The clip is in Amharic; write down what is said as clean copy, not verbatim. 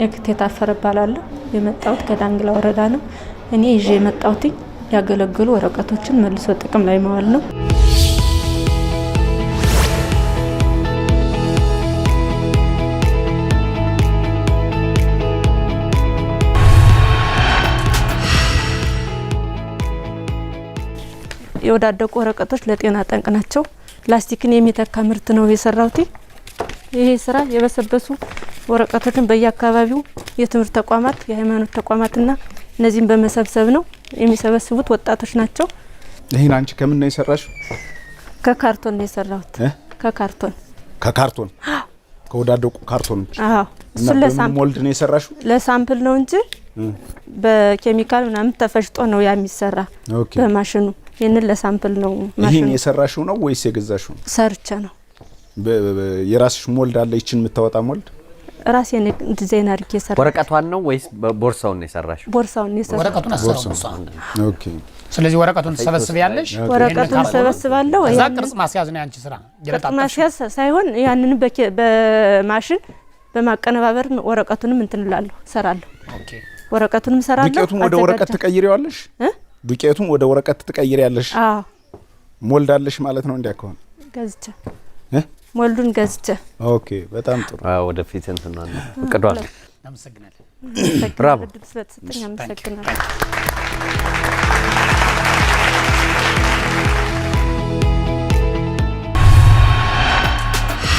የክቴታ ፈረባላለሁ የመጣሁት ከዳንግላ ወረዳ ነው። እኔ ይዤ የመጣሁት ያገለግሉ ወረቀቶችን መልሶ ጥቅም ላይ ማዋል ነው። የወዳደቁ ወረቀቶች ለጤና ጠንቅ ናቸው። ፕላስቲክን የሚተካ ምርት ነው የሰራሁት። ይሄ ስራ የበሰበሱ ወረቀቶችን በየአካባቢው የትምህርት ተቋማት የሃይማኖት ተቋማትና እነዚህን በመሰብሰብ ነው የሚሰበስቡት ወጣቶች ናቸው። ይሄን አንቺ ከምን ነው የሰራሽው? ከካርቶን ነው የሰራሁት። ከካርቶን ከወዳደቁ ካርቶኖች። አዎ እሱ ለሳምፕል ሞልድ ነው የሰራሽው? ለሳምፕል ነው እንጂ በኬሚካል ምናምን ተፈጭቶ ነው የሚሰራ በማሽኑ። ይሄንን ለሳምፕል ነው ማሽኑ። ይሄን የሰራሽው ነው ወይስ የገዛሽው? ሰርቼ ነው። የራስሽ ሞልድ አለ ይችን የምታወጣ ሞልድ? ራሴን ዲዛይን አድርጌ ሰራው። ወረቀቷን ነው ወይስ ቦርሳውን ነው የሰራሽው? ቦርሳውን ነው የሰራው። ወረቀቱን አሰራው። ኦኬ። ስለዚህ ወረቀቱን ተሰበስቢያለሽ? ወረቀቱን ሰበስባለሁ። እዛ ቅርጽ ማስያዝ ነው ያንቺ ስራ? ቅርጽ ማስያዝ ሳይሆን ያንን በማሽን በማቀነባበር ወረቀቱንም እንትንላለሁ ሰራለሁ። ኦኬ። ወረቀቱንም ሰራለሁ። ዱቄቱን ወደ ወረቀት ትቀይሪዋለሽ? ዱቄቱን ወደ ወረቀት ትቀይሪያለሽ? አዎ። ሞልድ አለሽ ማለት ነው እንዲያከሆነ? ገዝቼ ሞልዱን ገዝቼ። ኦኬ በጣም ጥሩ። ወደፊት እንትን ነው እቅዷል። አመሰግናለሁ። ብራቮ። ስለተሰጠኝ አመሰግናለሁ።